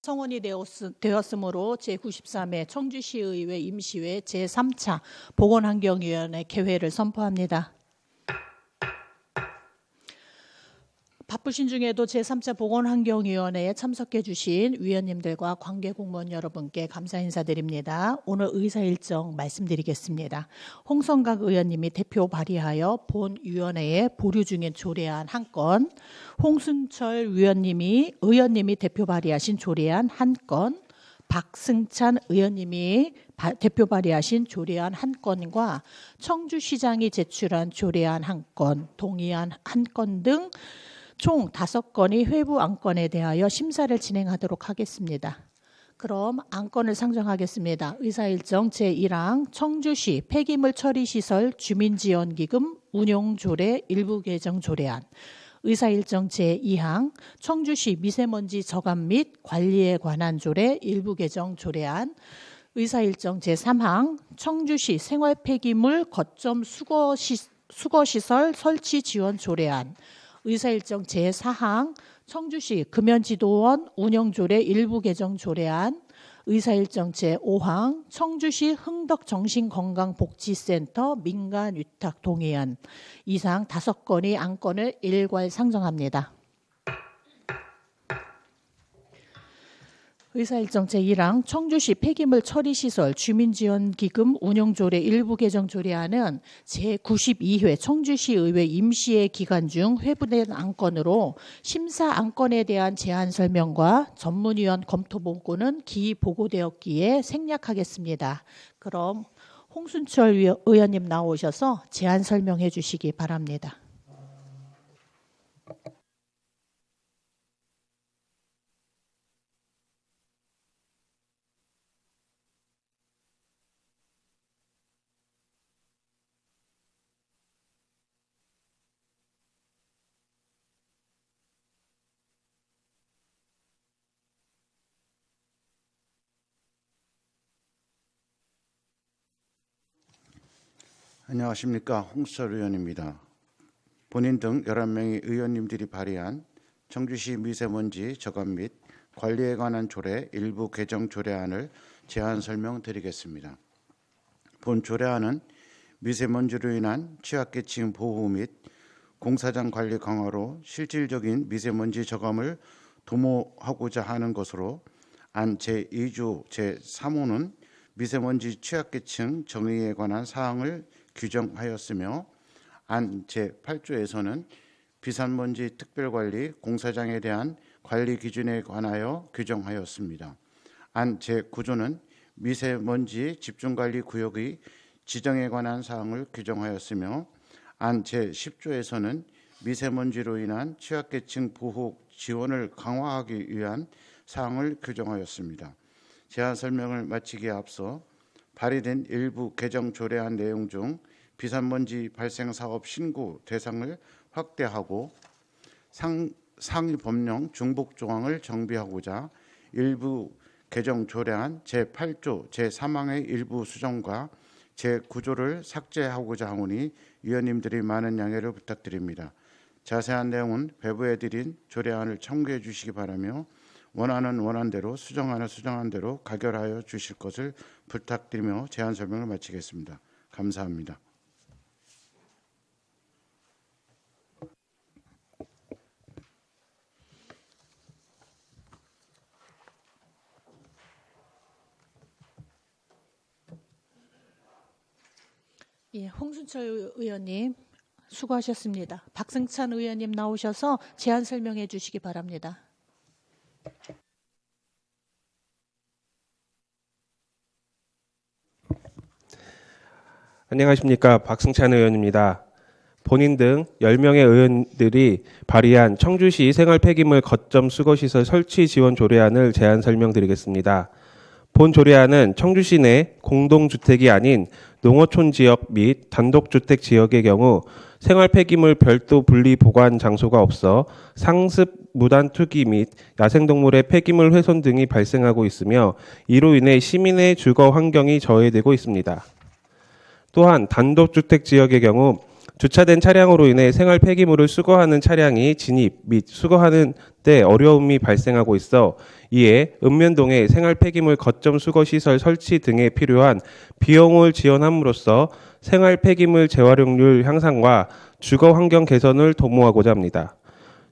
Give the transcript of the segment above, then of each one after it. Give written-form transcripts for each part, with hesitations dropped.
성원이 되었으므로 제93회 청주시의회 임시회 제3차 보건환경위원회 개회를 선포합니다. 바쁘신 중에도 제3차 보건환경위원회에 참석해 주신 위원님들과 관계공무원 여러분께 감사 인사드립니다. 오늘 의사 일정 말씀드리겠습니다. 홍성각 의원님이 대표 발의하여 본위원회에 보류 중인 조례안 1건, 홍순철 의원님이 대표 발의하신 조례안 1건, 박승찬 의원님이 대표 발의하신 조례안 1건과 청주시장이 제출한 조례안 1건, 동의안 1건 등 총 5건의 회부 안건에 대하여 심사를 진행하도록 하겠습니다. 그럼 안건을 상정하겠습니다. 의사일정 제1항 청주시 폐기물 처리시설 주민지원기금 운용조례 일부 개정 조례안, 의사일정 제2항 청주시 미세먼지 저감 및 관리에 관한 조례 일부 개정 조례안, 의사일정 제3항 청주시 생활폐기물 거점 수거시설 설치 지원 조례안, 의사일정 제4항 청주시 금연지도원 운영조례 일부 개정 조례안, 의사일정 제5항 청주시 흥덕정신건강복지센터 민간위탁 동의안, 이상 5건의 안건을 일괄 상정합니다. 의사일정 제1항 청주시 폐기물 처리시설 주민지원기금 운용조례 일부 개정 조례안은 제92회 청주시의회 임시회 기간 중 회부된 안건으로 심사 안건에 대한 제안 설명과 전문위원 검토 보고는 기이 보고되었기에 생략하겠습니다. 그럼 홍순철 의원님 나오셔서 제안 설명해 주시기 바랍니다. 안녕하십니까. 홍순철 의원입니다. 본인 등 11명의 의원님들이 발의한 청주시 미세먼지 저감 및 관리에 관한 조례 일부 개정 조례안을 제안 설명드리겠습니다. 본 조례안은 미세먼지로 인한 취약계층 보호 및 공사장 관리 강화로 실질적인 미세먼지 저감을 도모하고자 하는 것으로, 안 제2조 제3호는 미세먼지 취약계층 정의에 관한 사항을 규정하였으며, 안 제8조에서는 비산먼지 특별관리 공사장에 대한 관리 기준에 관하여 규정하였습니다. 안 제9조는 미세먼지 집중관리 구역의 지정에 관한 사항을 규정하였으며, 안 제10조에서는 미세먼지로 인한 취약계층 보호 지원을 강화하기 위한 사항을 규정하였습니다. 제안 설명을 마치기에 앞서 발의된 일부 개정 조례안 내용 중 비산먼지 발생 사업 신고 대상을 확대하고 상위 법령 중복 조항을 정비하고자 일부 개정 조례안 제8조 제3항의 일부 수정과 제9조를 삭제하고자 하오니 위원님들이 많은 양해를 부탁드립니다. 자세한 내용은 배부해드린 조례안을 참고해 주시기 바라며, 원하는 원안대로, 수정안을 수정한 대로 가결하여 주실 것을 부탁드리며 제안 설명을 마치겠습니다. 감사합니다. 예, 홍순철 의원님 수고하셨습니다. 박승찬 의원님 나오셔서 제안 설명해 주시기 바랍니다. 안녕하십니까. 박승찬 의원입니다. 본인 등 10명의 의원들이 발의한 청주시 생활폐기물 거점 수거시설 설치 지원 조례안을 제안 설명드리겠습니다. 본 조례안은 청주시 내 공동주택이 아닌 농어촌 지역 및 단독주택 지역의 경우 생활폐기물 별도 분리 보관 장소가 없어 상습, 무단 투기 및 야생동물의 폐기물 훼손 등이 발생하고 있으며, 이로 인해 시민의 주거 환경이 저해되고 있습니다. 또한 단독주택 지역의 경우 주차된 차량으로 인해 생활 폐기물을 수거하는 차량이 진입 및 수거하는 데 어려움이 발생하고 있어 이에 읍면동에 생활 폐기물 거점 수거 시설 설치 등에 필요한 비용을 지원함으로써 생활 폐기물 재활용률 향상과 주거 환경 개선을 도모하고자 합니다.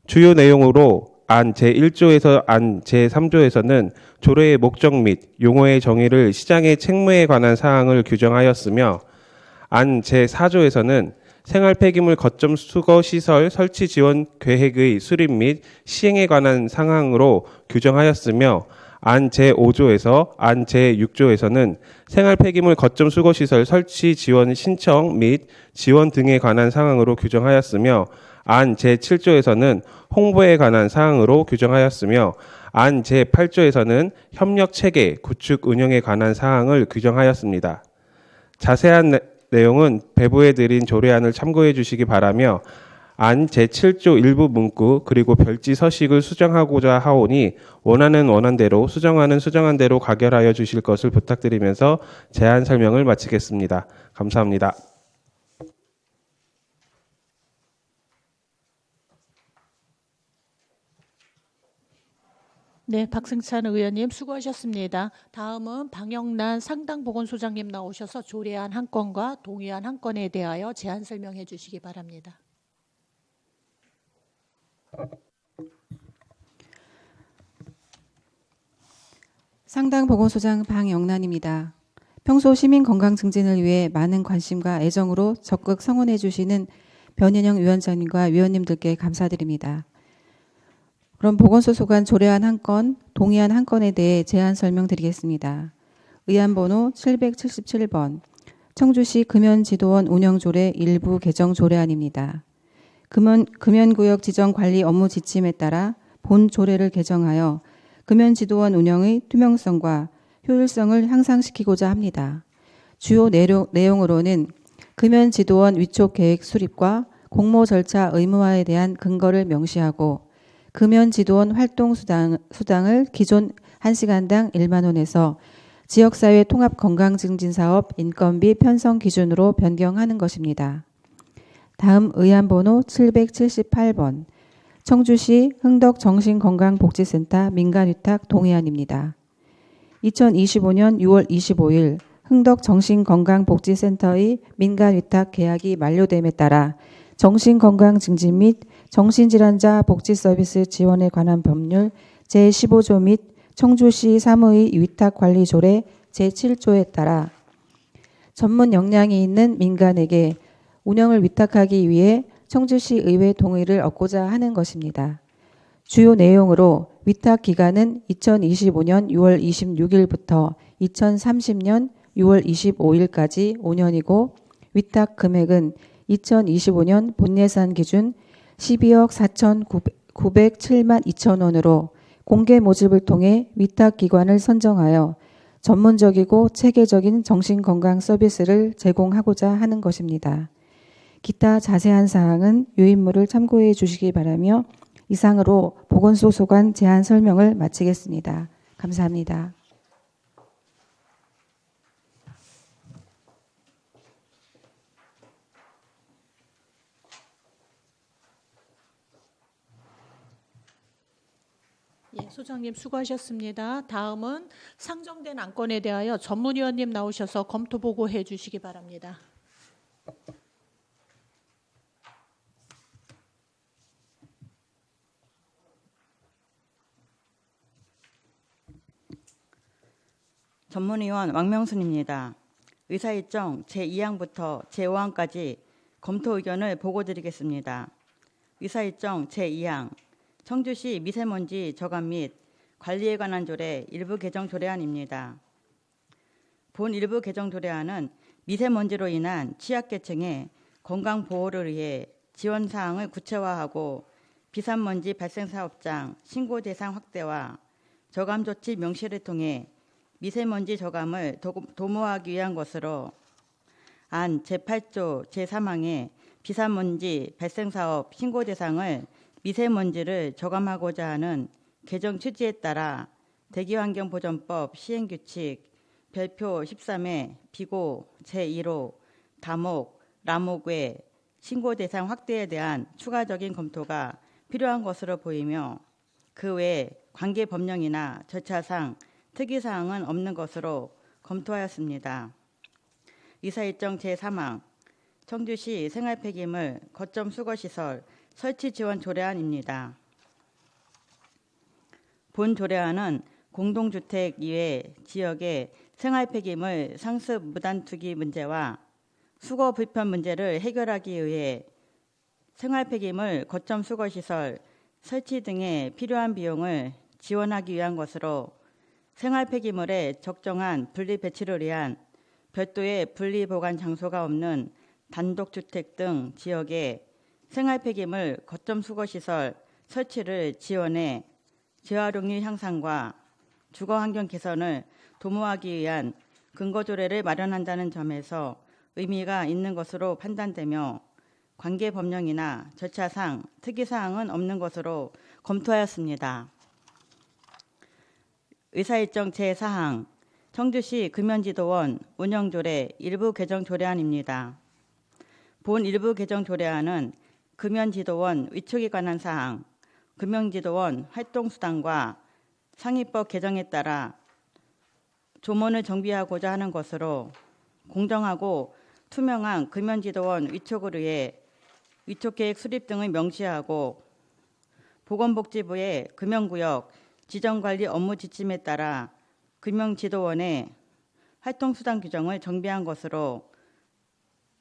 주요 내용으로 안 제1조에서 안 제3조에서는 조례의 목적 및 용어의 정의를 시장의 책무에 관한 사항을 규정하였으며 안 제4조에서는 생활 폐기물 거점 수거 시설 설치 지원 계획의 수립 및 시행에 관한 사항으로 규정하였으며 안 제5조에서 안 제6조에서는 생활 폐기물 거점 수거 시설 설치 지원 신청 및 지원 등에 관한 사항으로 규정하였으며 안 제7조에서는 홍보에 관한 사항으로 규정하였으며 안 제8조에서는 협력 체계 구축 운영에 관한 사항을 규정하였습니다. 자세한 내용은 배부해 드린 조례안을 참고해 주시기 바라며 안 제7조 일부 문구 그리고 별지 서식을 수정하고자 하오니 원하는 원안대로 수정하는 수정한 대로 가결하여 주실 것을 부탁드리면서 제안 설명을 마치겠습니다. 감사합니다. 네, 박승찬 의원님 수고하셨습니다. 다음은 방영란 상당보건소장님 나오셔서 조례안 한 건과 동의안 한 건에 대하여 제안 설명해 주시기 바랍니다. 상당보건소장 방영란입니다. 평소 시민 건강 증진을 위해 많은 관심과 애정으로 적극 성원해 주시는 변인영 위원장님과 위원님들께 감사드립니다. 그럼 보건소 소관 조례안 한 건, 동의안 한 건에 대해 제안 설명드리겠습니다. 의안번호 777번, 청주시 금연지도원 운영조례 일부 개정 조례안입니다. 금연구역 지정 관리 업무 지침에 따라 본 조례를 개정하여 금연지도원 운영의 투명성과 효율성을 향상시키고자 합니다. 주요 내용으로는 금연지도원 위촉 계획 수립과 공모 절차 의무화에 대한 근거를 명시하고 금연지도원 활동 수당을 기존 1시간당 1만 원에서 지역사회 통합건강증진사업 인건비 편성 기준으로 변경하는 것입니다. 다음 의안번호 778번, 청주시 흥덕정신건강복지센터 민간위탁 동의안입니다. 2025년 6월 25일 흥덕정신건강복지센터의 민간위탁 계약이 만료됨에 따라 정신건강증진 및 정신질환자 복지서비스 지원에 관한 법률 제15조 및 청주시 사무의 위탁관리조례 제7조에 따라 전문 역량이 있는 민간에게 운영을 위탁하기 위해 청주시 의회 동의를 얻고자 하는 것입니다. 주요 내용으로 위탁 기간은 2025년 6월 26일부터 2030년 6월 25일까지 5년이고 위탁 금액은 2025년 본예산 기준 12억 4,907만 2천 원으로 공개 모집을 통해 위탁 기관을 선정하여 전문적이고 체계적인 정신건강 서비스를 제공하고자 하는 것입니다. 기타 자세한 사항은 유인물을 참고해 주시기 바라며 이상으로 보건소 소관 제안 설명을 마치겠습니다. 감사합니다. 예, 소장님 수고하셨습니다. 다음은 상정된 안건에 대하여 전문위원님 나오셔서 검토 보고해 주시기 바랍니다. 전문위원 왕명순입니다. 의사일정 제2항부터 제5항까지 검토 의견을 보고드리겠습니다. 의사일정 제2항 청주시 미세먼지 저감 및 관리에 관한 조례 일부 개정 조례안입니다. 본 일부 개정 조례안은 미세먼지로 인한 취약계층의 건강보호를 위해 지원사항을 구체화하고 비산먼지 발생사업장 신고 대상 확대와 저감조치 명시를 통해 미세먼지 저감을 도모하기 위한 것으로 안 제8조 제3항의 비산먼지 발생사업 신고 대상을 미세먼지를 저감하고자 하는 개정 취지에 따라 대기환경보전법 시행규칙 별표 13의 비고 제1호 다목 라목외 신고 대상 확대에 대한 추가적인 검토가 필요한 것으로 보이며 그 외 관계 법령이나 절차상 특이사항은 없는 것으로 검토하였습니다. 이사일정 제3항 청주시 생활폐기물 거점 수거시설 설치 지원 조례안입니다. 본 조례안은 공동주택 이외 지역의 생활폐기물 상습 무단투기 문제와 수거 불편 문제를 해결하기 위해 생활폐기물 거점 수거시설 설치 등에 필요한 비용을 지원하기 위한 것으로 생활폐기물의 적정한 분리 배치를 위한 별도의 분리보관 장소가 없는 단독주택 등 지역에 생활폐기물 거점 수거시설 설치를 지원해 재활용률 향상과 주거환경 개선을 도모하기 위한 근거조례를 마련한다는 점에서 의미가 있는 것으로 판단되며 관계 법령이나 절차상 특이사항은 없는 것으로 검토하였습니다. 의사일정 제4항 청주시 금연지도원 운영조례 일부 개정 조례안입니다. 본 일부 개정 조례안은 금연지도원 위촉에 관한 사항, 금연지도원 활동수단과 상위법 개정에 따라 조문을 정비하고자 하는 것으로 공정하고 투명한 금연지도원 위촉을 위해 위촉계획 수립 등을 명시하고 보건복지부의 금연구역 지정관리 업무 지침에 따라 금연지도원의 활동수단 규정을 정비한 것으로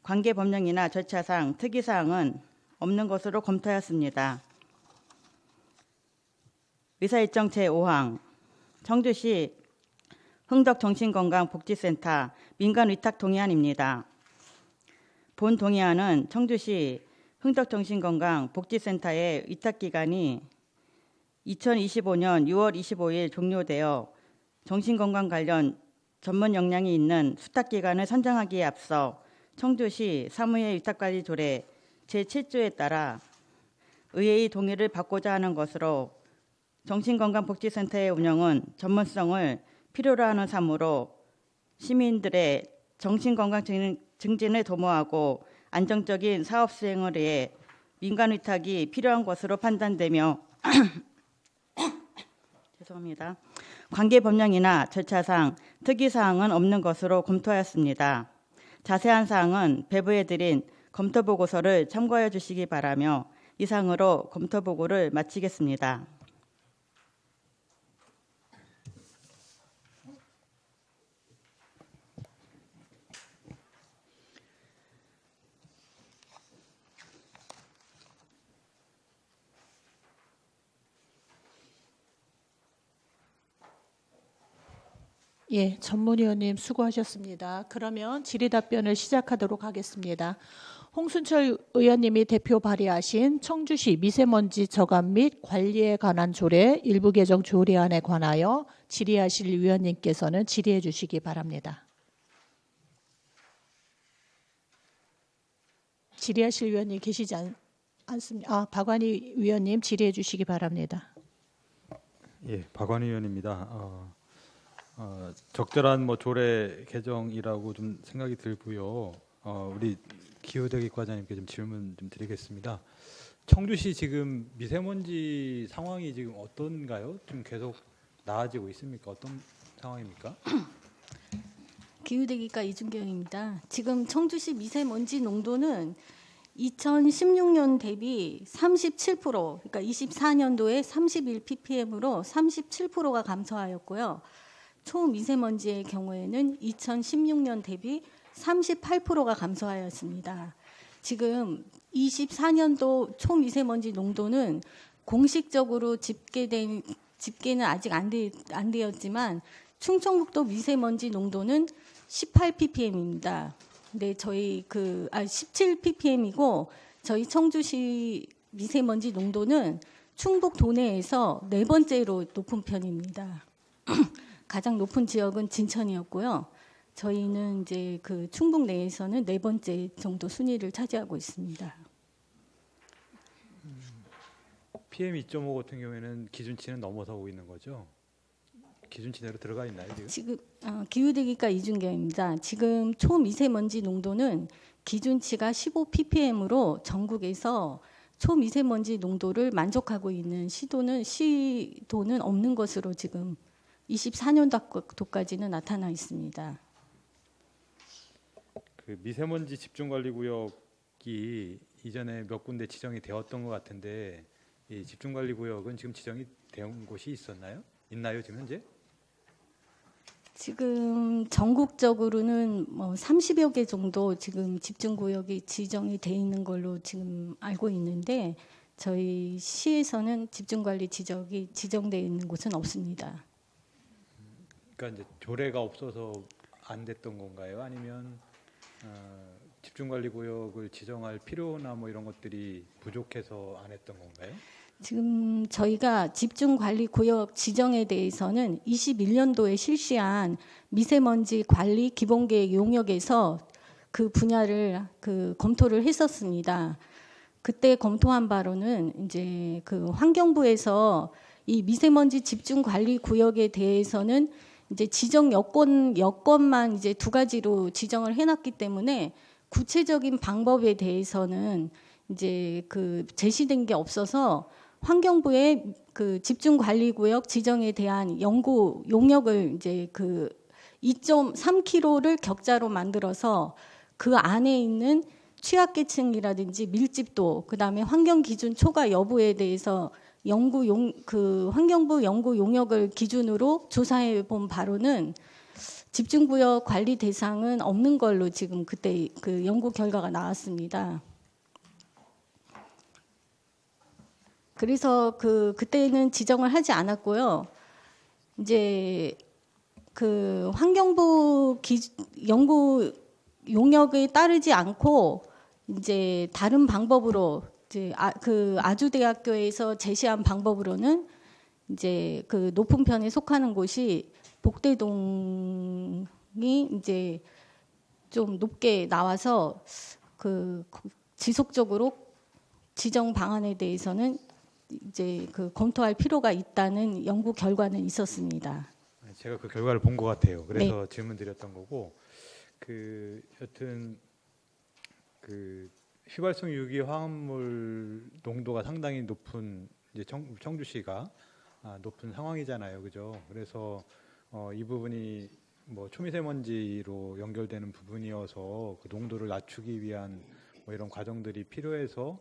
관계 법령이나 절차상 특이사항은 없는 것으로 검토하였습니다. 의사일정 제5항 청주시 흥덕정신건강복지센터 민간위탁 동의안입니다. 본 동의안은 청주시 흥덕정신건강복지센터의 위탁기간이 2025년 6월 25일 종료되어 정신건강 관련 전문 역량이 있는 수탁기관을 선정하기에 앞서 청주시 사무의 위탁관리조례 제7조에 따라 의회의 동의를 받고자 하는 것으로 정신건강복지센터의 운영은 전문성을 필요로 하는 사무로 시민들의 정신건강 증진을 도모하고 안정적인 사업 수행을 위해 민간 위탁이 필요한 것으로 판단되며 죄송합니다. 관계 법령이나 절차상 특이사항은 없는 것으로 검토하였습니다. 자세한 사항은 배부해드린 검토보고서를 참고해 주시기 바라며 이상으로 검토보고를 마치겠습니다. 예, 전문위원님 수고하셨습니다. 그러면 질의답변을 시작하도록 하겠습니다. 홍순철 의원님이 대표 발의하신 청주시 미세먼지 저감 및 관리에 관한 조례 일부 개정 조례안에 관하여 질의하실 위원님께서는 질의해 주시기 바랍니다. 질의하실 위원님 계시지 않습니다. 박완희 위원님 질의해 주시기 바랍니다. 예, 박완희 의원입니다. 적절한 조례 개정이라고 좀 생각이 들고요. 우리 기후대책 과장님께 좀 질문 좀 드리겠습니다. 청주시 지금 미세먼지 상황이 지금 어떤가요? 좀 계속 나아지고 있습니까? 어떤 상황입니까? 기후대기과 이준경입니다. 지금 청주시 미세먼지 농도는 2016년 대비 37%, 그러니까 24년도에 31ppm으로 37%가 감소하였고요. 초미세먼지의 경우에는 2016년 대비 38%가 감소하였습니다. 지금 24년도 초미세먼지 농도는 공식적으로 집계는 아직 안 되었지만 충청북도 미세먼지 농도는 18ppm입니다. 네, 저희 17ppm이고 저희 청주시 미세먼지 농도는 충북 도내에서 네 번째로 높은 편입니다. 가장 높은 지역은 진천이었고요. 저희는 이제 충북 내에서는 네 번째 정도 순위를 차지하고 있습니다. PM 2.5 같은 경우에는 기준치는 넘어서고 있는 거죠? 기준치대로 들어가 있나요 지금? 지금 기후대기과 이준경입니다. 지금 초미세먼지 농도는 기준치가 15 ppm으로 전국에서 초미세먼지 농도를 만족하고 있는 시도는 없는 것으로 지금 24년도까지는 나타나 있습니다. 그 미세먼지 집중관리구역이 이전에 몇 군데 지정이 되었던 것 같은데 이 집중관리구역은 지금 지정이 된 곳이 있나요 지금 현재? 지금 전국적으로는 뭐 30여 개 정도 지금 집중구역이 지정이 돼 있는 걸로 지금 알고 있는데 저희 시에서는 집중관리 지역이 지정되어 있는 곳은 없습니다. 그러니까 이제 조례가 없어서 안 됐던 건가요? 아니면 집중관리구역을 지정할 필요나 뭐 이런 것들이 부족해서 안 했던 건가요? 지금 저희가 집중관리구역 지정에 대해서는 21년도에 실시한 미세먼지 관리 기본계획 용역에서 그 분야를 검토를 했었습니다. 그때 검토한 바로는 이제 그 환경부에서 이 미세먼지 집중관리구역에 대해서는 이제 지정 여건만 이제 2가지로 지정을 해놨기 때문에 구체적인 방법에 대해서는 이제 그 제시된 게 없어서 환경부의 그 집중관리구역 지정에 대한 연구 용역을 이제 그 2.3km를 격자로 만들어서 그 안에 있는 취약계층이라든지 밀집도, 그다음에 환경기준 초과 여부에 대해서 환경부 연구 용역을 기준으로 조사해 본 바로는 집중구역 관리 대상은 없는 걸로 지금 그때 그 연구 결과가 나왔습니다. 그래서 그때는 지정을 하지 않았고요. 이제 그 환경부 연구 용역에 따르지 않고 이제 다른 방법으로 이제 그 아주대학교에서 제시한 방법으로는 이제 그 높은 편에 속하는 곳이 복대동이 이제 좀 높게 나와서 그 지속적으로 지정 방안에 대해서는 이제 그 검토할 필요가 있다는 연구 결과는 있었습니다. 제가 그 결과를 본 것 같아요. 그래서 네. 질문드렸던 거고, 여튼 그 휘발성 유기 화합물 농도가 상당히 높은 이제 청주시가 높은 상황이잖아요, 그죠? 그래서 이 부분이 뭐 초미세먼지로 연결되는 부분이어서 그 농도를 낮추기 위한 뭐 이런 과정들이 필요해서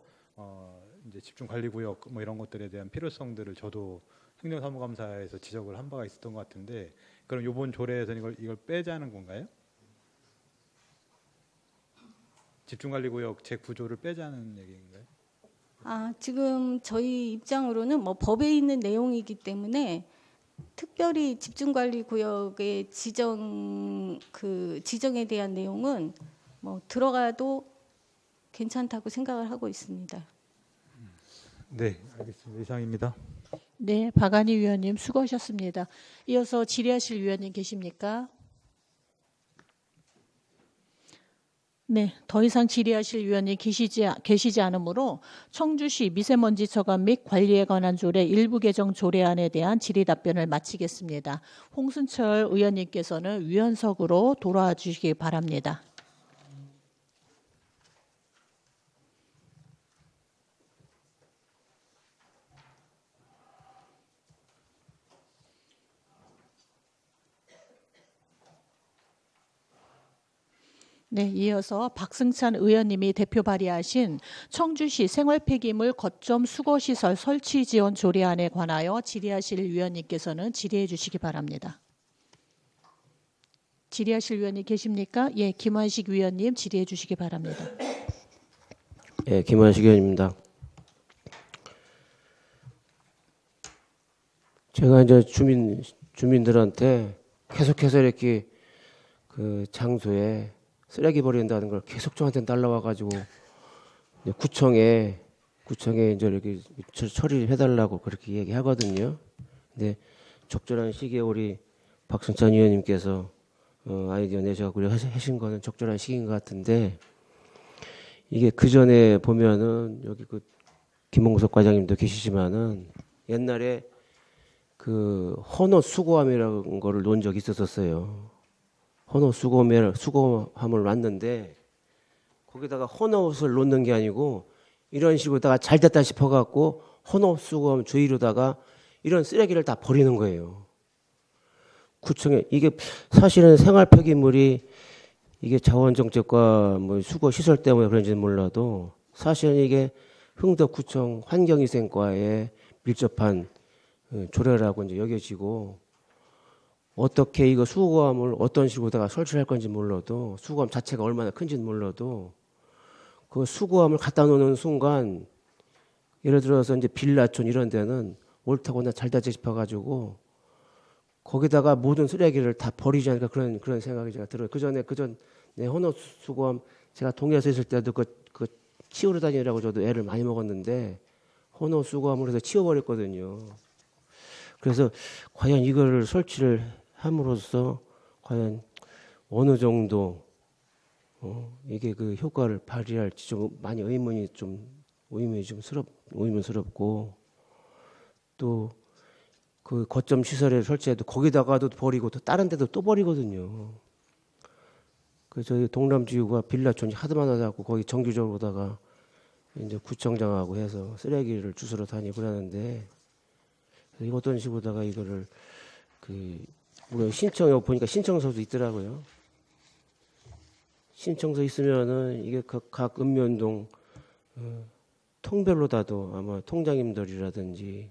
이제 집중관리구역 뭐 이런 것들에 대한 필요성들을 저도 행정사무감사에서 지적을 한 바가 있었던 것 같은데, 그럼 이번 조례에서는 이걸 빼자는 건가요? 집중관리구역 재구조를 빼자는 얘기인가요? 지금 저희 입장으로는 뭐 법에 있는 내용이기 때문에 특별히 집중관리구역의 지정에 대한 내용은 뭐 들어가도 괜찮다고 생각을 하고 있습니다. 네, 알겠습니다. 이상입니다. 네, 박안희 위원님 수고하셨습니다. 이어서 질의하실 위원님 계십니까? 네, 더 이상 질의하실 위원이 계시지 않으므로 청주시 미세먼지 처감 및 관리에 관한 조례 일부 개정 조례안에 대한 질의 답변을 마치겠습니다. 홍순철 의원님께서는 위원석으로 돌아와 주시기 바랍니다. 네, 이어서 박승찬 의원님이 대표 발의하신 청주시 생활폐기물 거점 수거시설 설치 지원 조례안에 관하여 질의하실 위원님께서는 질의해 주시기 바랍니다. 질의하실 위원님 계십니까? 예, 김환식 위원님 질의해 주시기 바랍니다. 예, 김환식 의원입니다. 제가 이제 주민들한테 계속해서 이렇게 그 장소에 쓰레기 버린다는 걸 계속 저한테 날라와가지고 구청에 이제 이렇게 처리를 해달라고 그렇게 얘기하거든요. 근데 적절한 시기에 우리 박승찬 의원님께서 아이디어 내셔서 하신 거는 적절한 시기인 것 같은데, 이게 그 전에 보면은 여기 그 김홍석 과장님도 계시지만은 옛날에 그 헌옷 수거함이라는 거를 놓은 적이 있었어요. 헌옷 수거함을 놨는데 거기다가 헌옷을 놓는 게 아니고 이런 식으로다가 잘 됐다 싶어갖고 헌옷 수거함 주위로다가 이런 쓰레기를 다 버리는 거예요. 구청에 이게 사실은 생활 폐기물이 이게 자원정책과 뭐 수거 시설 때문에 그런지는 몰라도 사실은 이게 흥덕구청 환경위생과에 밀접한 조례라고 이제 여겨지고 어떻게 이거 수거함을 어떤 식으로다가 설치할 건지 몰라도 수거함 자체가 얼마나 큰지는 몰라도 그 수거함을 갖다 놓는 순간 예를 들어서 이제 빌라촌 이런 데는 옳다고 잘 되지 싶어가지고 거기다가 모든 쓰레기를 다 버리지 않을까 그런 생각이 제가 들어요. 그전에 헌옷 수거함 제가 동해에서 있을 때도 그 치우러 다니라고 저도 애를 많이 먹었는데 헌옷 수거함을 해서 치워버렸거든요. 그래서 과연 이거를 설치를 함으로써 과연 어느 정도 이게 그 효과를 발휘할지 좀 많이 의문스럽고 또 그 거점 시설에 설치해도 거기다가도 버리고 또 다른 데도 또 버리거든요. 그 저희 동남지구가 빌라촌이 하도 많아서 거기 정기적으로다가 이제 구청장하고 해서 쓰레기를 주스러 다니고 그러는데 이거 어떤 식으로다가 이거를 우리 신청해 보니까 신청서도 있더라고요. 신청서 있으면은 이게 각 읍면동 통별로다도 아마 통장님들이라든지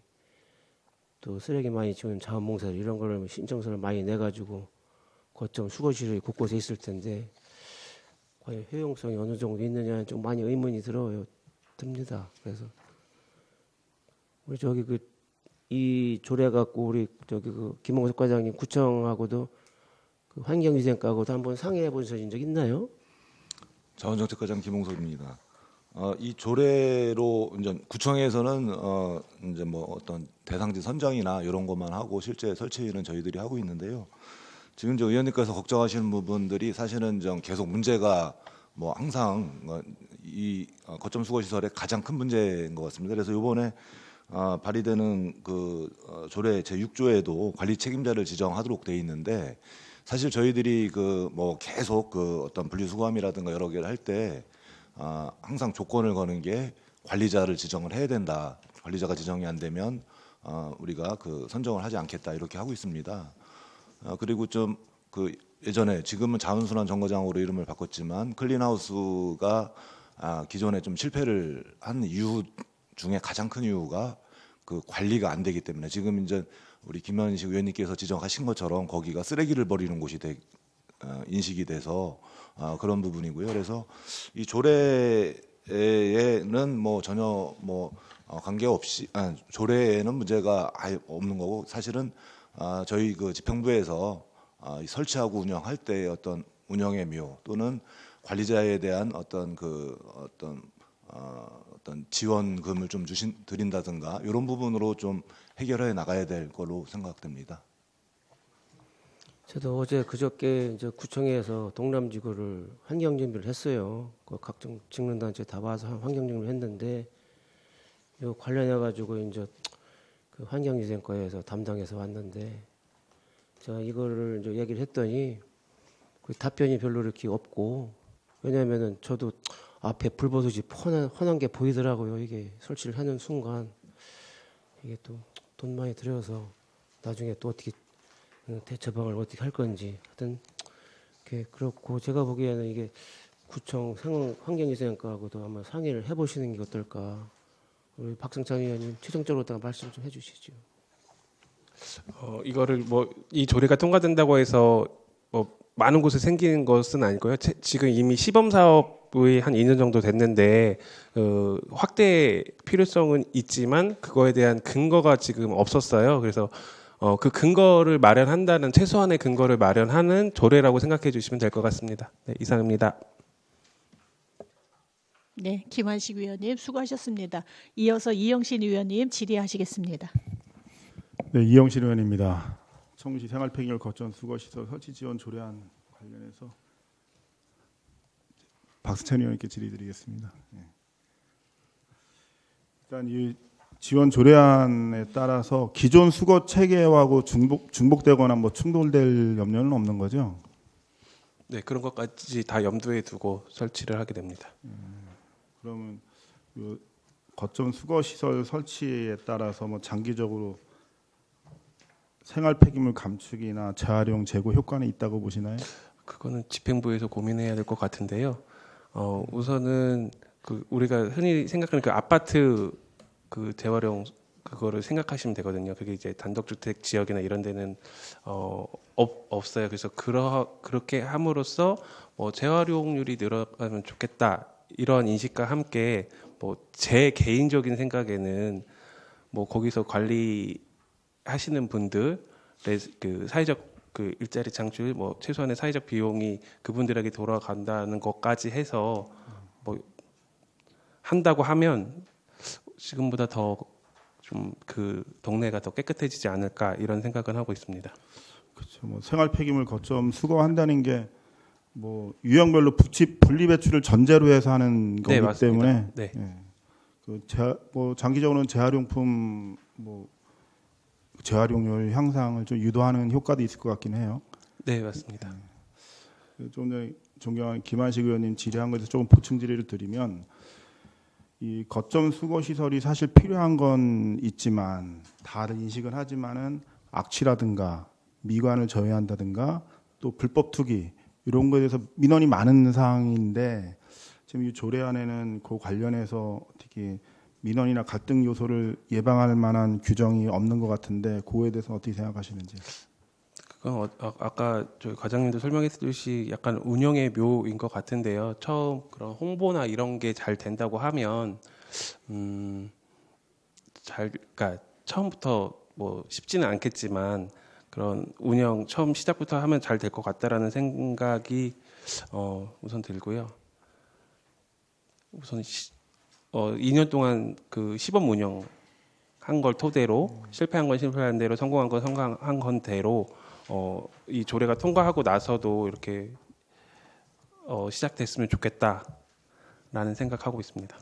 또 쓰레기 많이 치우는 자원봉사들 이런 거를 신청서를 많이 내가지고 거점 수거실이 곳곳에 있을 텐데 과연 효용성이 어느 정도 있느냐는 좀 많이 의문이 듭니다. 그래서 우리 저기 이 조례 갖고 우리 저기 김홍석 과장님 구청하고도 그 환경위생과하고도 한번 상의해 보신 적 있나요? 자원정책과장 김홍석입니다. 이 조례로 이제 구청에서는 이제 뭐 어떤 대상지 선정이나 이런 것만 하고 실제 설치는 저희들이 하고 있는데요. 지금 이제 의원님께서 걱정하시는 부분들이 사실은 좀 계속 문제가 뭐 항상 이 거점 수거 시설의 가장 큰 문제인 것 같습니다. 그래서 이번에 발의되는 그 조례 제6조에도 관리 책임자를 지정하도록 돼 있는데 사실 저희들이 뭐 계속 어떤 분리수거함이라든가 여러 개를 할 때 항상 조건을 거는 게 관리자를 지정을 해야 된다. 관리자가 지정이 안 되면 우리가 선정을 하지 않겠다 이렇게 하고 있습니다. 그리고 좀 예전에 지금은 자원순환 정거장으로 이름을 바꿨지만 클린하우스가 기존에 좀 실패를 한 이유 중에 가장 큰 이유가 관리가 안 되기 때문에 지금 이제 우리 김현식 의원님께서 지적하신 것처럼 거기가 쓰레기를 버리는 곳이 인식이 돼서 그런 부분이고요. 그래서 이 조례에는 뭐 전혀 관계없이 조례에는 문제가 아예 없는 거고 사실은 저희 집행부에서 설치하고 운영할 때 어떤 운영의 묘 또는 관리자에 대한 어떤 지원금을 좀 드린다든가 이런 부분으로 좀 해결해 나가야 될 걸로 생각됩니다. 저도 어제 그저께 이제 구청에서 동남지구를 환경 준비를 했어요. 각종 직능단체 다 와서 환경 준비를 했는데 이 관련해 가지고 이제 환경위생과에서 담당해서 왔는데 제가 이거를 이제 얘기를 했더니 답변이 별로 이렇게 없고 왜냐하면은 저도 앞에 불보듯이 훤한 게 보이더라고요. 이게 설치를 하는 순간 이게 또 돈 많이 들여서 나중에 또 어떻게 대처방을 어떻게 할 건지 하여튼 그렇고 제가 보기에는 이게 구청 환경위생과하고도 한번 상의를 해보시는 게 어떨까. 우리 박승찬 의원님 최종적으로다가 말씀 좀 해주시죠. 이거를 이 조례가 통과된다고 해서 많은 곳에 생기는 것은 아니고요. 지금 이미 시범 사업이 한 2년 정도 됐는데 확대 필요성은 있지만 그거에 대한 근거가 지금 없었어요. 그래서 그 근거를 마련한다는 최소한의 근거를 마련하는 조례라고 생각해 주시면 될 것 같습니다. 네, 이상입니다. 네, 김한식 의원님 수고하셨습니다. 이어서 이영신 의원님 질의하시겠습니다. 네, 이영신 의원입니다. 청주시 생활폐기물 거점 수거시설 설치 지원 조례안 관련해서 박수찬 의원님께 질의드리겠습니다. 네. 일단 이 지원 조례안에 따라서 기존 수거 체계하고 중복되거나 뭐 충돌될 염려는 없는 거죠? 네, 그런 것까지 다 염두에 두고 설치를 하게 됩니다. 그러면 그 거점 수거 시설 설치에 따라서 뭐 장기적으로 생활 폐기물 감축이나 재활용 재고 효과는 있다고 보시나요? 그거는 집행부에서 고민해야 될 것 같은데요. 우선은 그 우리가 흔히 생각하는 그 아파트 그 재활용 그거를 생각하시면 되거든요. 그게 이제 단독주택 지역이나 이런 데는 없어요. 그래서 그렇게 함으로써 뭐 재활용률이 늘어가면 좋겠다 이런 인식과 함께 뭐 제 개인적인 생각에는 뭐 거기서 관리하시는 분들의 그 사회적 그 일자리 창출 뭐 최소한의 사회적 비용이 그분들에게 돌아간다는 것까지 해서 뭐 한다고 하면 지금보다 더 좀 그 동네가 더 깨끗해지지 않을까 이런 생각은 하고 있습니다. 그렇죠. 뭐 생활 폐기물 거점 수거한다는 게 뭐 유형별로 분리 배출을 전제로 해서 하는 거기 맞습니다. 때문에 네. 뭐 장기적으로는 재활용품 뭐 재활용률 향상을 좀 유도하는 효과도 있을 것 같긴 해요. 네, 맞습니다. 좀 전에 존경하는 김한식 의원님 질의한 것에서 조금 보충 질의를 드리면 이 거점 수거 시설이 사실 필요한 건 있지만 다른 인식은 하지만은 악취라든가 미관을 저해한다든가 또 불법 투기 이런 거에 대해서 민원이 많은 사항인데 지금 이 조례안에는 그 관련해서 어떻게 민원이나 갈등 요소를 예방할 만한 규정이 없는 것 같은데 그거에 대해서 어떻게 생각하시는지? 그건 아까 저희 과장님도 설명했듯이 약간 운영의 묘인 것 같은데요. 처음 그런 홍보나 이런 게 잘 된다고 하면 그러니까 처음부터 뭐 쉽지는 않겠지만 그런 운영 처음 시작부터 하면 잘 될 것 같다라는 생각이 우선 들고요. 우선 2년 동안 그 시범 운영 한 걸 토대로 실패한 건 실패한 대로 성공한 건 성공한 건 대로 이 조례가 통과하고 나서도 이렇게 시작됐으면 좋겠다라는 생각하고 있습니다.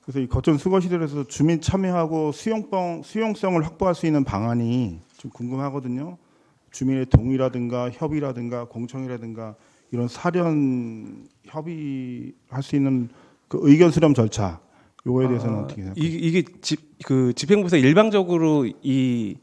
그래서 이 거점 수거 시설에서 주민 참여하고 수용성을 확보할 수 있는 방안이 좀 궁금하거든요. 주민의 동의라든가 협의라든가 공청이라든가 이런 사전 협의할 수 있는 그 의견 수렴 절차 요거에 대해서는 어떻게 생각하세요? 이게 집행부에서 일방적으로 이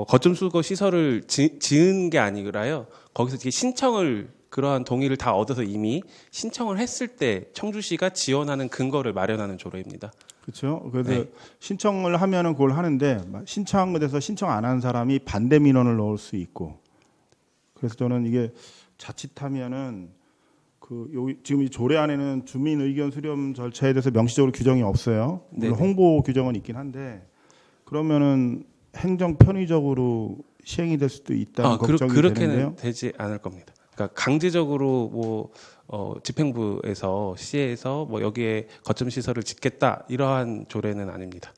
거점 수거 시설을 지은 게 아니라요. 거기서 이렇게 신청을 그러한 동의를 다 얻어서 이미 신청을 했을 때 청주시가 지원하는 근거를 마련하는 조례입니다. 그렇죠. 그래서 신청을 하면은 그걸 하는데 신청한 것에서 신청 안 한 사람이 반대 민원을 넣을 수 있고. 그래서 저는 이게 자칫하면은 지금 이 조례안에는 주민 의견 수렴 절차에 대해서 명시적으로 규정이 없어요. 물론 홍보 규정은 있긴 한데 그러면은 행정 편의적으로 시행이 될 수도 있다는 걱정이 그렇게는 되는데요. 되지 않을 겁니다. 그러니까 강제적으로 뭐 집행부에서 시에서 뭐 여기에 거점 시설을 짓겠다 이러한 조례는 아닙니다.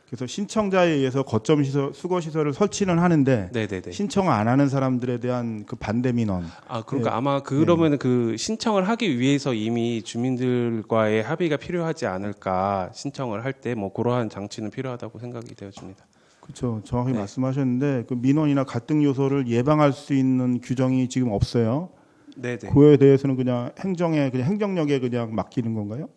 그래서 신청자에 의해서 거점 시설, 수거 시설을 설치는 하는데 신청 안 하는 사람들에 대한 그 반대 민원. 그러니까 아마 그러면 그 신청을 하기 위해서 이미 주민들과의 합의가 필요하지 않을까 신청을 할 때 뭐 그러한 장치는 필요하다고 생각이 되어집니다. 그렇죠. 정확히 말씀하셨는데 그 민원이나 갈등 요소를 예방할 수 있는 규정이 지금 없어요. 네네. 그에 대해서는 그냥 행정력에 그냥 맡기는 건가요?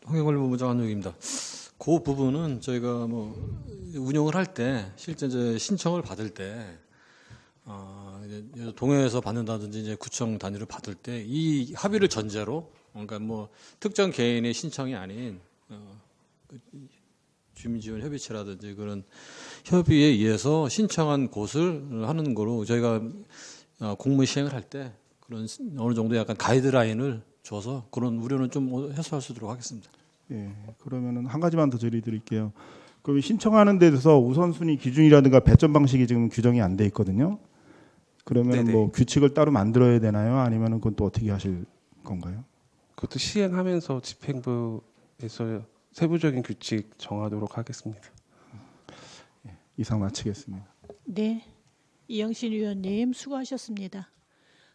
환경관리본부장 한용입니다. 그 부분은 저희가 뭐 운영을 할 때 실제 이제 신청을 받을 때 이제 동해에서 받는다든지 이제 구청 단위로 받을 때 이 합의를 전제로 그러니까 뭐 특정 개인의 신청이 아닌 주민지원협의체라든지 그런 협의에 의해서 신청한 곳을 하는 거로 저희가 공무 시행을 할 때 그런 어느 정도 약간 가이드라인을 줘서 그런 우려는 좀 해소할 수 있도록 하겠습니다. 예, 그러면은 한 가지만 더 드리게요. 그럼 신청하는 데 대해서 우선순위 기준이라든가 배점 방식이 지금 규정이 안 돼 있거든요. 그러면 뭐 규칙을 따로 만들어야 되나요? 아니면은 그건 또 어떻게 하실 건가요? 그것도 시행하면서 집행부에서 세부적인 규칙 정하도록 하겠습니다. 이상 마치겠습니다. 네, 이영신 위원님 수고하셨습니다.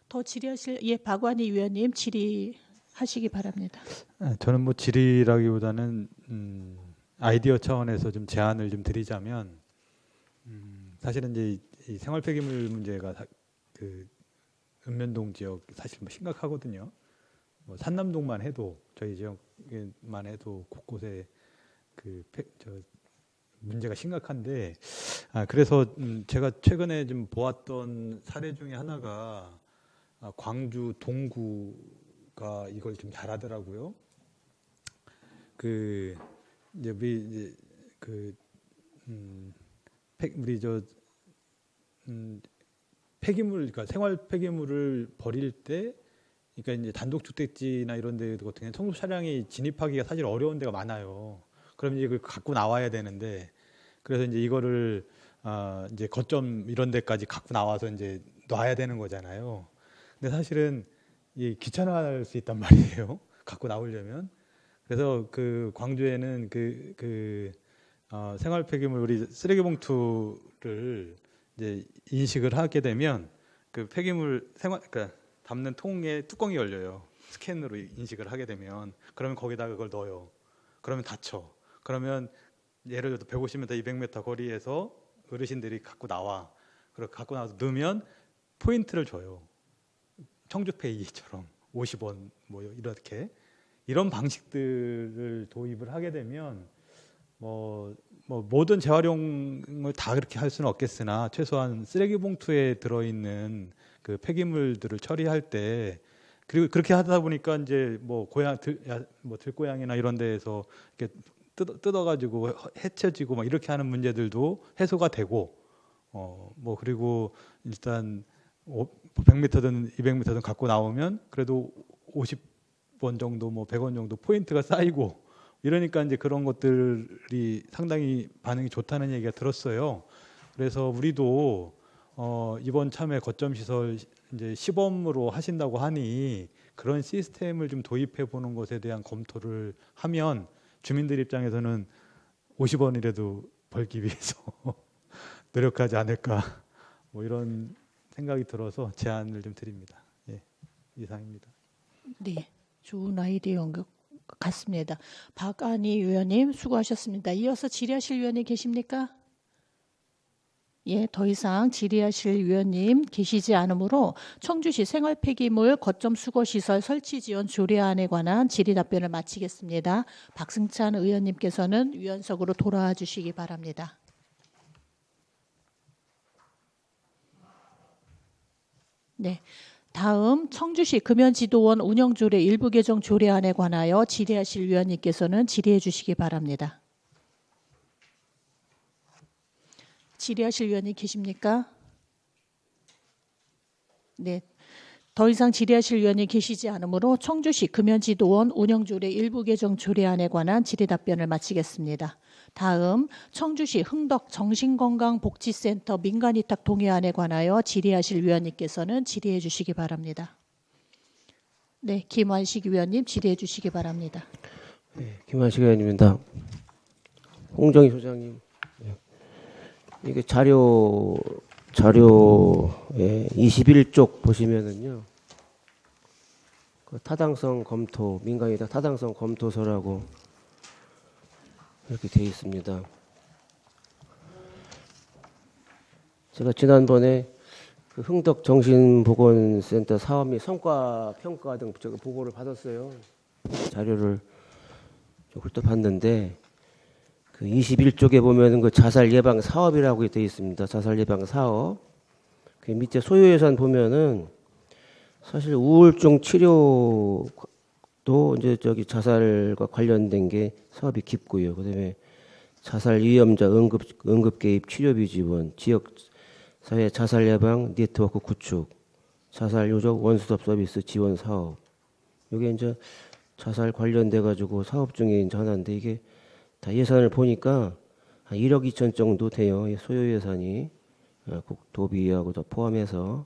더 질의하실 박완희 위원님 질의하시기 바랍니다. 저는 뭐 질의라기보다는 아이디어 차원에서 좀 제안을 좀 드리자면 사실은 이제 이 생활 폐기물 문제가 그 읍면동 지역 사실 뭐 심각하거든요. 뭐 산남동만 해도 저희 지역만 해도 곳곳에 문제가 심각한데 그래서 제가 최근에 좀 보았던 사례 중에 하나가 광주 동구가 이걸 좀 잘하더라고요. 폐기물, 그러니까 생활 폐기물을 버릴 때, 그러니까 이제 단독주택지나 이런 데 같은 경우는 청소 차량이 진입하기가 사실 어려운 데가 많아요. 그럼 이제 그걸 갖고 나와야 되는데, 그래서 이제 이거를 이제 거점 이런 데까지 갖고 나와서 이제 놔야 되는 거잖아요. 근데 사실은 이 귀찮아할 수 있단 말이에요. 갖고 나오려면. 그래서 그 광주에는 생활 폐기물 우리 쓰레기 봉투를 이제 인식을 하게 되면 그 폐기물 그러니까 담는 통에 뚜껑이 열려요. 스캔으로 인식을 하게 되면 그러면 거기다가 그걸 넣어요. 그러면 닫혀. 그러면 예를 들어 150m, 200m 거리에서 어르신들이 갖고 나와. 그리고 갖고 나와서 넣으면 포인트를 줘요. 청주페이처럼 50원 뭐 이렇게 이런 방식들을 도입을 하게 되면 뭐 모든 재활용을 다 그렇게 할 수는 없겠으나 최소한 쓰레기 봉투에 들어있는 그 폐기물들을 처리할 때 그리고 그렇게 하다 보니까 이제 뭐 들고양이나 이런 데에서 이렇게 뜯어가지고 해쳐지고 막 이렇게 하는 문제들도 해소가 되고 뭐 그리고 일단 100m든 200m든 갖고 나오면 그래도 50원 정도 뭐 100원 정도 포인트가 쌓이고 이러니까 이제 그런 것들이 상당히 반응이 좋다는 얘기가 들었어요. 그래서 우리도 이번 참에 거점 시설 이제 시범으로 하신다고 하니 그런 시스템을 좀 도입해 보는 것에 대한 검토를 하면 주민들 입장에서는 50원이라도 벌기 위해서 노력하지 않을까 뭐 이런 생각이 들어서 제안을 좀 드립니다. 예, 이상입니다. 네, 좋은 아이디어인 것 같습니다. 박완희 의원님 수고하셨습니다. 이어서 질의하실 위원님 계십니까? 예, 더 이상 질의하실 위원님 계시지 않으므로 청주시 생활 폐기물 거점 수거 시설 설치 지원 조례안에 관한 질의 답변을 마치겠습니다. 박승찬 의원님께서는 위원석으로 돌아와 주시기 바랍니다. 네. 다음 청주시 금연지도원 운영조례 일부 개정 조례안에 관하여 질의하실 위원님께서는 질의해 주시기 바랍니다. 질의하실 위원님 계십니까? 네. 더 이상 질의하실 위원님 계시지 않으므로 청주시 금연지도원 운영조례 일부 개정 조례안에 관한 질의 답변을 마치겠습니다. 다음 청주시 흥덕 정신건강복지센터 민간위탁 동의안에 관하여 질의하실 위원님께서는 질의해 주시기 바랍니다. 네, 김완식 위원님 질의해 주시기 바랍니다. 네, 김완식 의원입니다. 홍정희 소장님, 이게 자료에 21쪽 보시면은요, 그 타당성 검토, 민간위탁 타당성 검토서라고 이렇게 되어 있습니다. 제가 지난번에 그 흥덕 정신보건센터 사업 및 성과 평가 등 보고를 받았어요. 자료를 좀 훑어봤는데 그 21쪽에 보면은 그 자살 예방 사업이라고 되어 있습니다. 자살 예방 사업. 그 밑에 소요 예산 보면은 사실 우울증 치료 또 이제 자살과 관련된 게 사업이 깊고요. 그다음에 자살 위험자 응급 개입 치료비 지원, 지역 사회 자살 예방 네트워크 구축, 자살 요적 원스톱 서비스 지원 사업. 이게 이제 자살 관련돼 가지고 사업 중에 이제 하나인데 이게 다 예산을 보니까 한 1억 2천 정도 돼요. 소요 예산이 도비하고 다 포함해서.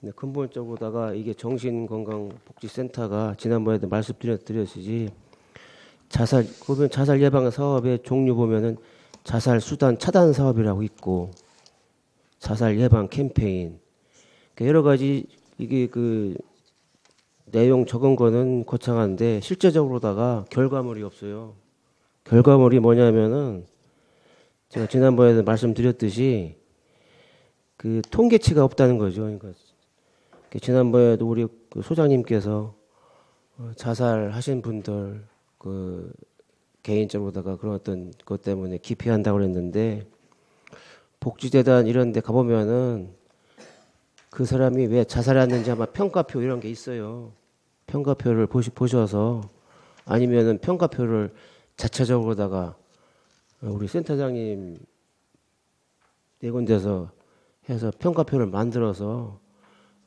네, 근본적으로다가 이게 정신건강복지센터가 지난번에도 말씀드렸듯이 보면 자살 예방 사업의 종류 보면은 자살 수단 차단 사업이라고 있고 자살 예방 캠페인 여러 가지 이게 그 내용 적은 거는 거창한데 실제적으로다가 결과물이 없어요. 결과물이 뭐냐면은 제가 지난번에도 말씀드렸듯이 그 통계치가 없다는 거죠. 그러니까 지난번에도 우리 그 소장님께서 자살하신 분들 그 개인적으로다가 그런 어떤 것 때문에 기피한다고 그랬는데 복지재단 이런 데 가보면은 그 사람이 왜 자살했는지 아마 평가표 이런 게 있어요. 평가표를 보셔서 아니면은 평가표를 자체적으로다가 우리 센터장님 네 군데서 해서 평가표를 만들어서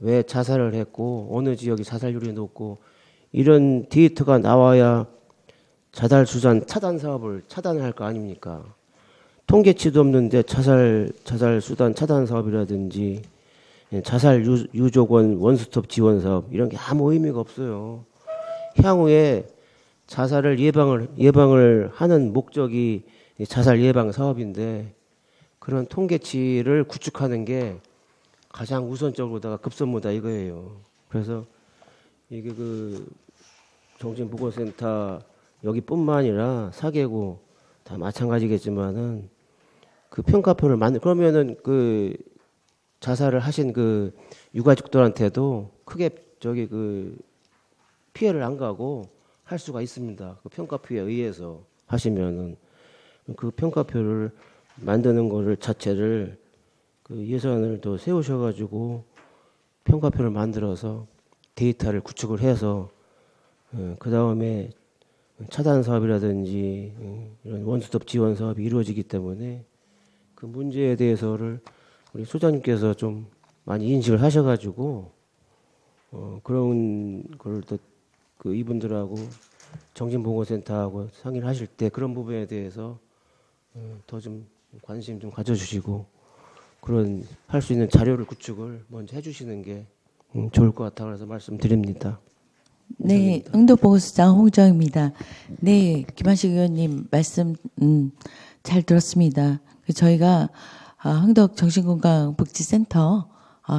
왜 자살을 했고 어느 지역이 자살률이 높고 이런 데이터가 나와야 자살 수단 차단 사업을 차단할 거 아닙니까? 통계치도 없는데 자살 수단 차단 사업이라든지 자살 유족원 원스톱 지원 사업 이런 게 아무 의미가 없어요. 향후에 자살을 예방을 하는 목적이 자살 예방 사업인데 그런 통계치를 구축하는 게 가장 우선적으로다가 급선무다 이거예요. 그래서 이게 그 정신보건센터 여기뿐만 아니라 4개국 다 마찬가지겠지만은 그 평가표를 그러면은 그 자살을 하신 그 유가족들한테도 크게 그 피해를 안 가고 할 수가 있습니다. 그 평가표에 의해서 하시면은 그 평가표를 만드는 거를 자체를 그 예산을 더 세우셔가지고 평가표를 만들어서 데이터를 구축을 해서 그 다음에 차단 사업이라든지 이런 원스톱 지원 사업이 이루어지기 때문에 그 문제에 대해서를 우리 소장님께서 좀 많이 인식을 하셔가지고 그런 걸 또 그 이분들하고 정신보건센터하고 상의를 하실 때 그런 부분에 대해서 더 좀 관심 좀 가져주시고 그런 할 수 있는 자료를 구축을 먼저 해주시는 게 좋을 것 같아 그래서 말씀드립니다. 네, 응덕보건소장 홍정입니다. 네, 김한식 의원님 말씀 잘 들었습니다. 저희가 흥덕 정신건강복지센터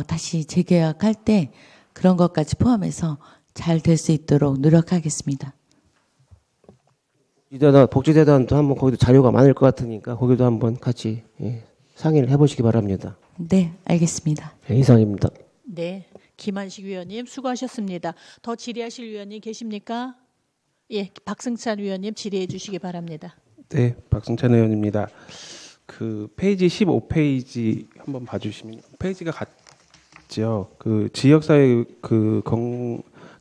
다시 재계약할 때 그런 것까지 포함해서 잘 될 수 있도록 노력하겠습니다. 복지재단도 한번 거기도 자료가 많을 것 같으니까 거기도 한번 같이 상의를 해보시기 바랍니다. 네, 알겠습니다. 네, 이상입니다. 네, 김한식 위원님 수고하셨습니다. 더 질의하실 위원님 계십니까? 예, 박승찬 위원님 질의해 주시기 바랍니다. 네, 박승찬 의원입니다. 그 페이지 15페이지 한번 봐주시면 페이지가 같죠. 그 지역사회 그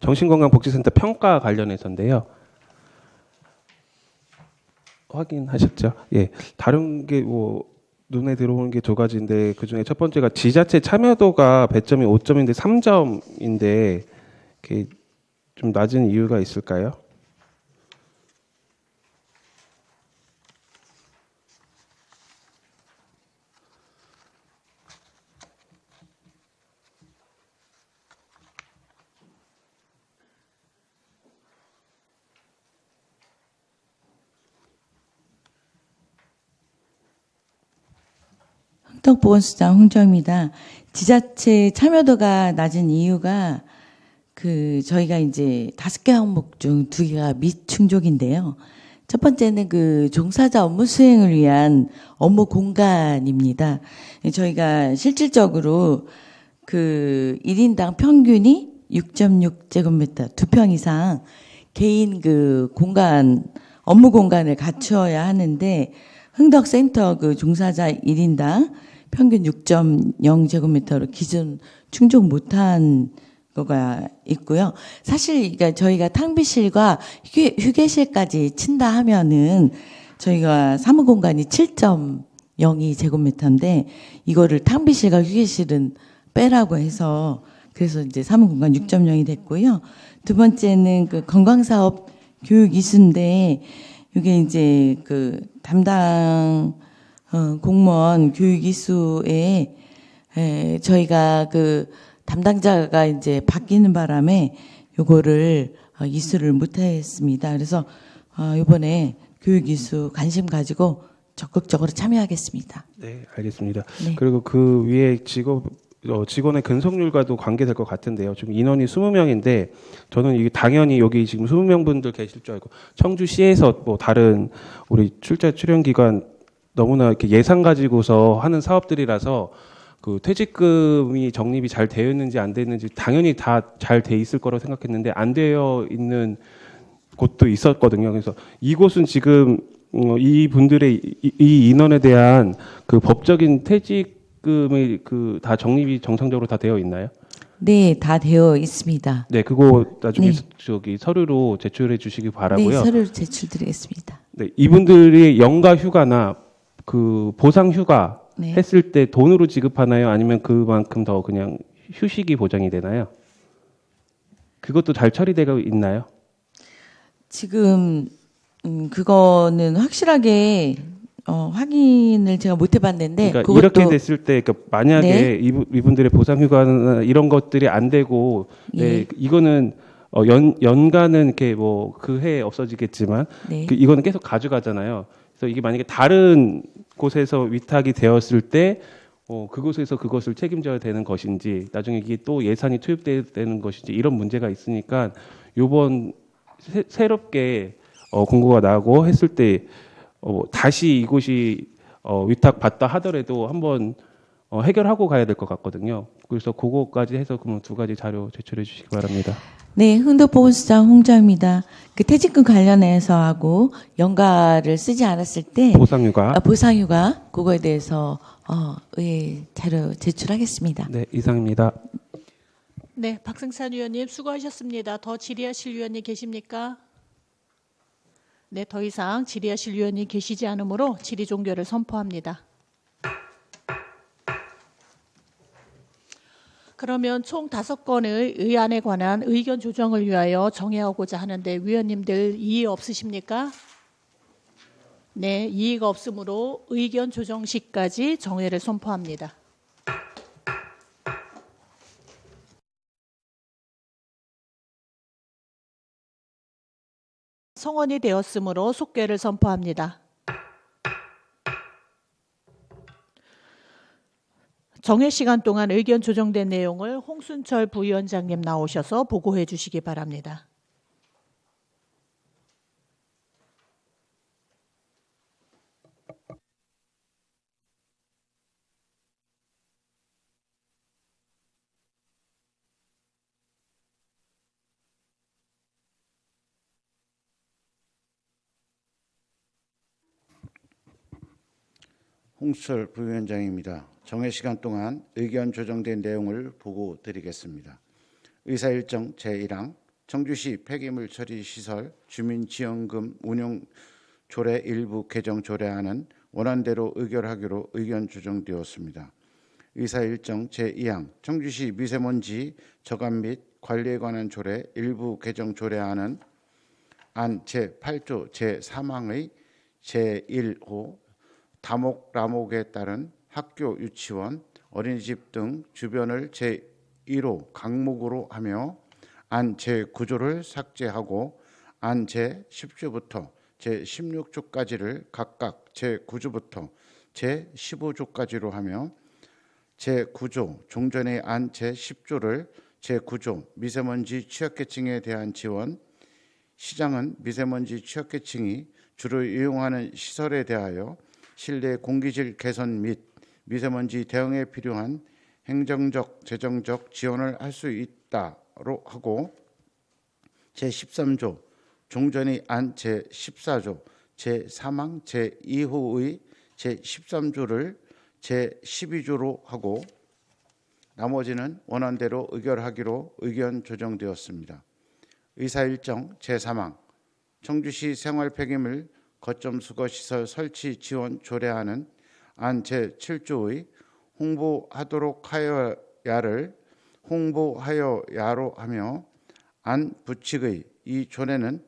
정신건강복지센터 평가 관련해서인데요. 확인하셨죠? 예, 다른 게 뭐 눈에 들어오는 게 두 가지인데 그 중에 첫 번째가 지자체 참여도가 배점이 5점인데 3점인데 이렇게 좀 낮은 이유가 있을까요? 흥덕보건소장 홍정입니다. 지자체 참여도가 낮은 이유가 그 저희가 이제 5개 항목 중 2개가 미충족인데요. 첫 번째는 그 종사자 업무 수행을 위한 업무 공간입니다. 저희가 실질적으로 그 1인당 평균이 6.6제곱미터 2평 이상 개인 그 공간 업무 공간을 갖추어야 하는데 흥덕센터 그 종사자 1인당 평균 6.0제곱미터로 기준 충족 못한 거가 있고요. 사실 그러니까 저희가 탕비실과 휴게실까지 친다 하면은 저희가 사무공간이 7.02제곱미터인데 이거를 탕비실과 휴게실은 빼라고 해서 그래서 이제 사무공간 6.0이 됐고요. 두 번째는 그 건강사업 교육 이수인데 이게 이제 그 담당 공무원 교육 이수에 저희가 그 담당자가 이제 바뀌는 바람에 요거를 이수를 못했습니다. 그래서 이번에 교육 이수 관심 가지고 적극적으로 참여하겠습니다. 네, 알겠습니다. 네. 그리고 그 위에 직원의 근속률과도 관계될 것 같은데요. 지금 인원이 20명인데 저는 이게 당연히 여기 지금 20명 분들 계실 줄 알고 청주시에서 뭐 다른 우리 출연 기관 너무나 이렇게 예산 가지고서 하는 사업들이라서 그 퇴직금이 적립이 잘 되어 있는지 안 되어 있는지 당연히 다 잘 돼 있을 거라고 생각했는데 안 되어 있는 곳도 있었거든요. 그래서 이곳은 지금 이 분들의 이 인원에 대한 그 법적인 퇴직금이 그 다 적립이 정상적으로 다 되어 있나요? 네, 다 되어 있습니다. 네, 그거 나중에 네. 저기 서류로 제출해 주시기 바라고요. 네, 서류를 제출드리겠습니다. 네, 이분들이 연가 휴가나 그 보상 휴가 네. 했을 때 돈으로 지급하나요? 아니면 그만큼 더 그냥 휴식이 보장이 되나요? 그것도 잘 처리되고 있나요? 지금 그거는 확실하게 확인을 제가 못 해봤는데 그러니까 그것도 이렇게 됐을 때 그러니까 만약에 네. 이분들의 보상 휴가나 이런 것들이 안 되고 예. 네, 이거는 연간은 이렇게 뭐 그 해에 없어지겠지만 네. 이거는 계속 가져가잖아요. 그래서 이게 만약에 다른 곳에서 위탁이 되었을 때 그곳에서 그것을 책임져야 되는 것인지 나중에 이게 또 예산이 투입되는 것인지 이런 문제가 있으니까 요번 새롭게 공고가 나고 했을 때 다시 이곳이 위탁받다 하더라도 한번 해결하고 가야 될 것 같거든요. 그래서 그거까지 해서 그러면 2가지 자료 제출해 주시기 바랍니다. 네, 흥덕보건소장 홍정입니다. 그 퇴직금 관련해서 하고 연가를 쓰지 않았을 때 보상휴가. 보상휴가 그거에 대해서 의회 자료 제출하겠습니다. 네, 이상입니다. 네, 박승찬 위원님 수고하셨습니다. 더 질의하실 위원님 계십니까? 네, 더 이상 질의하실 위원님 계시지 않으므로 질의 종결을 선포합니다. 그러면 총 5건의 의안에 관한 의견 조정을 위하여 정해오고자 하는데 위원님들 이의 없으십니까? 네, 이의가 없으므로 의견 조정 시까지 정회를 선포합니다. 성원이 되었으므로 속결을 선포합니다. 정회 시간 동안 의견 조정된 내용을 홍순철 부위원장님 나오셔서 보고해 주시기 바랍니다. 홍수철 부위원장입니다. 정회 시간 동안 의견 조정된 내용을 보고 드리겠습니다. 의사일정 제1항 청주시 폐기물 처리 시설 주민지원금 운영 조례 일부 개정 조례안은 원안대로 의결하기로 의견 조정되었습니다. 의사일정 제2항 청주시 미세먼지 저감 및 관리에 관한 조례 일부 개정 조례안은 안 제8조 제3항의 제1호 다목라목에 따른 학교, 유치원, 어린이집 등 주변을 제1호 강목으로 하며 안 제9조를 삭제하고 안 제10조부터 제16조까지를 각각 제9조부터 제15조까지로 하며 제9조 종전의 안 제10조를 제9조 미세먼지 취약계층에 대한 지원, 시장은 미세먼지 취약계층이 주로 이용하는 시설에 대하여 실내 공기질 개선 및 미세먼지 대응에 필요한 행정적, 재정적 지원을 할 수 있다로 하고 제13조 종전의 안 제14조 제3항 제2호의 제13조를 제12조로 하고 나머지는 원안대로 의결하기로 의견 조정되었습니다. 의사일정 제3항 청주시 생활폐기물 거점 수거시설 설치 지원 조례안은 안 제7조의 홍보하도록 하여야를 홍보하여야로 하며 안 부칙의 이 조례는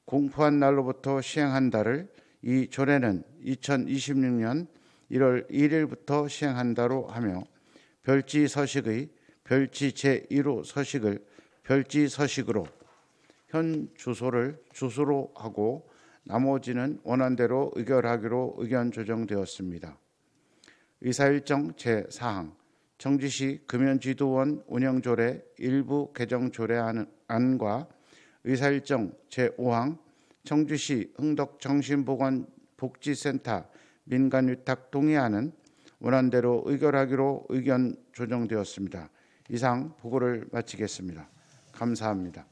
공포한 날로부터 시행한다를 이 조례는 2026년 1월 1일부터 시행한다로 하며 별지 서식의 별지 제1호 서식을 별지 서식으로 현 주소로 하고 나머지는 원안대로 의결하기로 의견 조정되었습니다. 의사일정 제4항 청주시 금연지도원 운영조례 일부 개정 조례안과 의사일정 제5항 청주시 흥덕정신보건복지센터 민간위탁 동의안은 원안대로 의결하기로 의견 조정되었습니다. 이상 보고를 마치겠습니다. 감사합니다.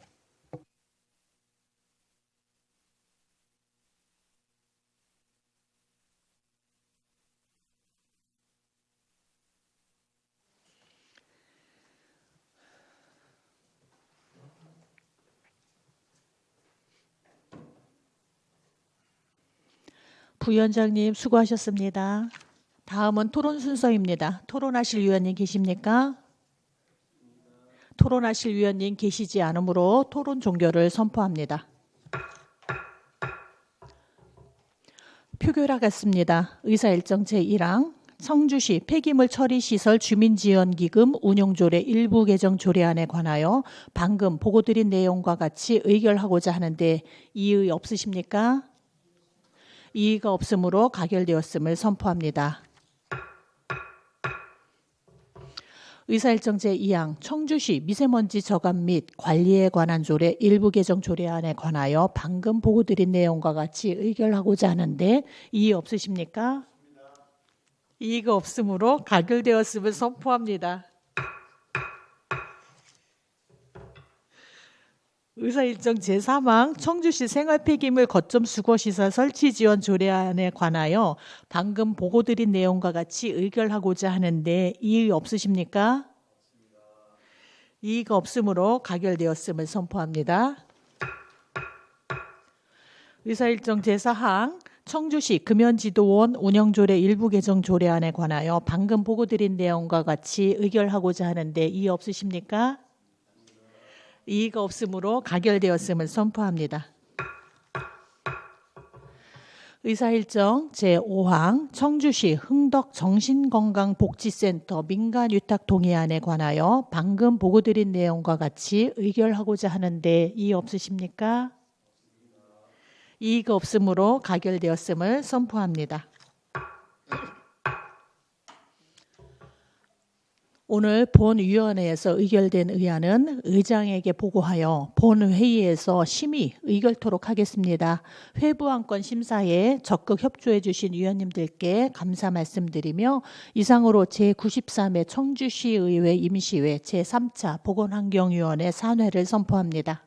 부위원장님 수고하셨습니다. 다음은 토론 순서입니다. 토론하실 위원님 계십니까? 토론하실 위원님 계시지 않으므로 토론 종결을 선포합니다. 표결하겠습니다. 의사일정 제1항 청주시 폐기물 처리시설 주민지원기금 운용조례 일부 개정 조례안에 관하여 방금 보고드린 내용과 같이 의결하고자 하는데 이의 없으십니까? 이의가 없으므로 가결되었음을 선포합니다. 의사일정 제2항 청주시 미세먼지 저감 및 관리에 관한 조례 일부 개정 조례안에 관하여 방금 보고드린 내용과 같이 의결하고자 하는데 이의 없으십니까? 이의가 없으므로 가결되었음을 선포합니다. 의사일정 제3항 청주시 생활폐기물 거점 수거시설 설치 지원 조례안에 관하여 방금 보고드린 내용과 같이 의결하고자 하는데 이의 없으십니까? 이의가 없으므로 가결되었음을 선포합니다. 의사일정 제4항 청주시 금연지도원 운영조례 일부 개정 조례안에 관하여 방금 보고드린 내용과 같이 의결하고자 하는데 이의 없으십니까? 이의가 없으므로 가결되었음을 선포합니다. 의사일정 제5항 청주시 흥덕정신건강복지센터 민간위탁 동의안에 관하여 방금 보고드린 내용과 같이 의결하고자 하는데 이의 없으십니까? 이의가 없으므로 가결되었음을 선포합니다. 오늘 본위원회에서 의결된 의안은 의장에게 보고하여 본회의에서 심의 의결토록 하겠습니다. 회부안건 심사에 적극 협조해 주신 위원님들께 감사 말씀드리며 이상으로 제93회 청주시의회 임시회 제3차 보건환경위원회 산회를 선포합니다.